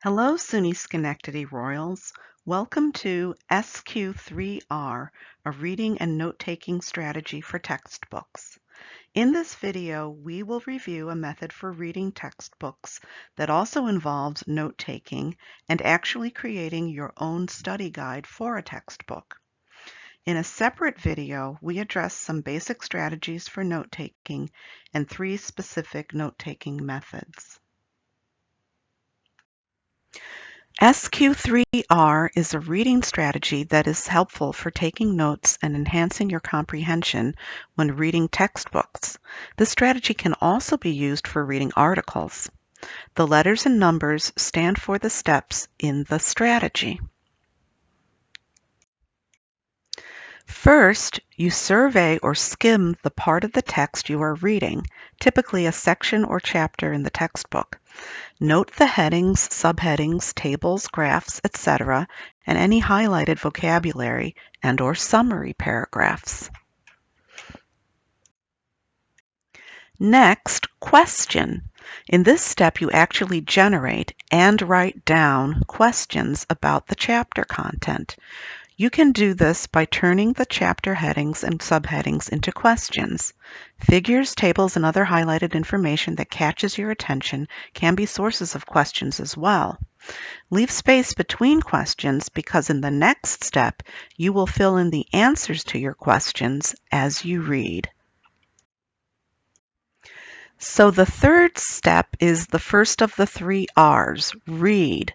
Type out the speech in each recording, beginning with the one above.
Hello, SUNY Schenectady Royals. Welcome to SQ3R, a reading and note-taking strategy for textbooks. In this video, we will review a method for reading textbooks that also involves note-taking and actually creating your own study guide for a textbook. In a separate video, we address some basic strategies for note-taking and 3 specific note-taking methods. SQ3R is a reading strategy that is helpful for taking notes and enhancing your comprehension when reading textbooks. This strategy can also be used for reading articles. The letters and numbers stand for the steps in the strategy. First, you survey or skim the part of the text you are reading, typically a section or chapter in the textbook. Note the headings, subheadings, tables, graphs, etc., and any highlighted vocabulary and/or summary paragraphs. Next, question. In this step, you actually generate and write down questions about the chapter content. You can do this by turning the chapter headings and subheadings into questions. Figures, tables, and other highlighted information that catches your attention can be sources of questions as well. Leave space between questions because in the next step, you will fill in the answers to your questions as you read. So the third step is the first of the 3 R's, read.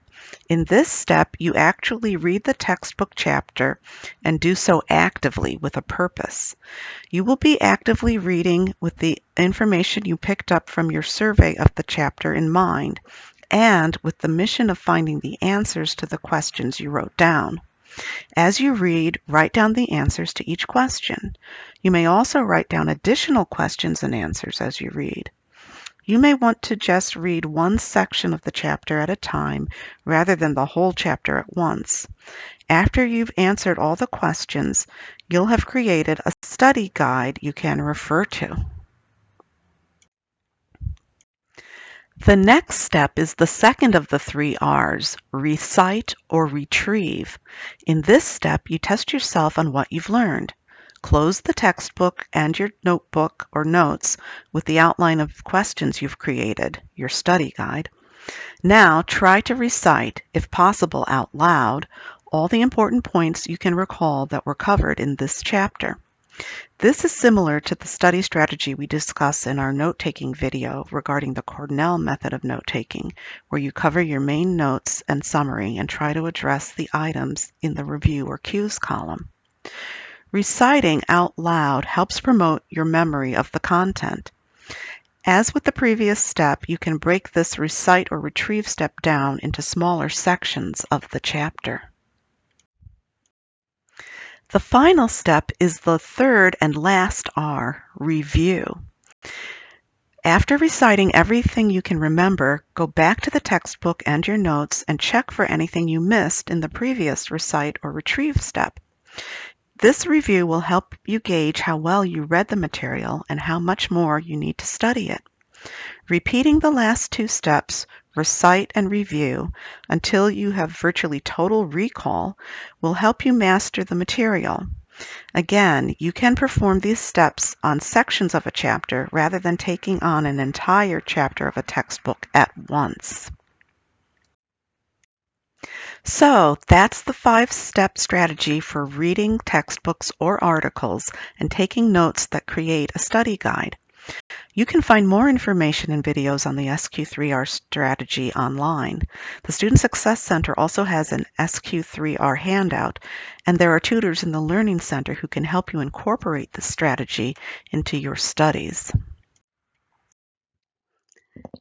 In this step, you actually read the textbook chapter and do so actively with a purpose. You will be actively reading with the information you picked up from your survey of the chapter in mind and with the mission of finding the answers to the questions you wrote down. As you read, write down the answers to each question. You may also write down additional questions and answers as you read. You may want to just read one section of the chapter at a time rather than the whole chapter at once. After you've answered all the questions, you'll have created a study guide you can refer to. The next step is the second of the 3 R's, recite or retrieve. In this step, you test yourself on what you've learned. Close the textbook and your notebook or notes with the outline of questions you've created, your study guide. Now try to recite, if possible out loud, all the important points you can recall that were covered in this chapter. This is similar to the study strategy we discuss in our note-taking video regarding the Cornell method of note-taking, where you cover your main notes and summary and try to address the items in the review or cues column. Reciting out loud helps promote your memory of the content. As with the previous step, you can break this recite or retrieve step down into smaller sections of the chapter. The final step is the third and last R, review. After reciting everything you can remember, go back to the textbook and your notes and check for anything you missed in the previous recite or retrieve step. This review will help you gauge how well you read the material and how much more you need to study it. Repeating the last 2 steps, recite and review, until you have virtually total recall will help you master the material. Again, you can perform these steps on sections of a chapter rather than taking on an entire chapter of a textbook at once. So that's the 5-step strategy for reading textbooks or articles and taking notes that create a study guide. You can find more information and videos on the SQ3R strategy online. The Student Success Center also has an SQ3R handout, and there are tutors in the Learning Center who can help you incorporate this strategy into your studies.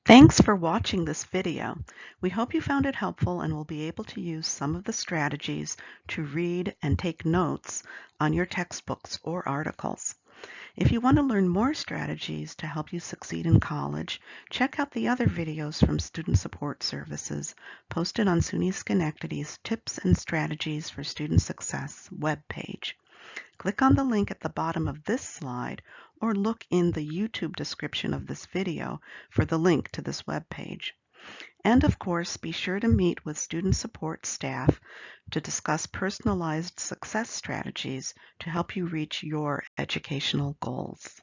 Thanks for watching this video. We hope you found it helpful and will be able to use some of the strategies to read and take notes on your textbooks or articles. If you want to learn more strategies to help you succeed in college, check out the other videos from Student Support Services posted on SUNY Schenectady's Tips and Strategies for Student Success webpage. Click on the link at the bottom of this slide or look in the YouTube description of this video for the link to this webpage. And of course, be sure to meet with student support staff to discuss personalized success strategies to help you reach your educational goals.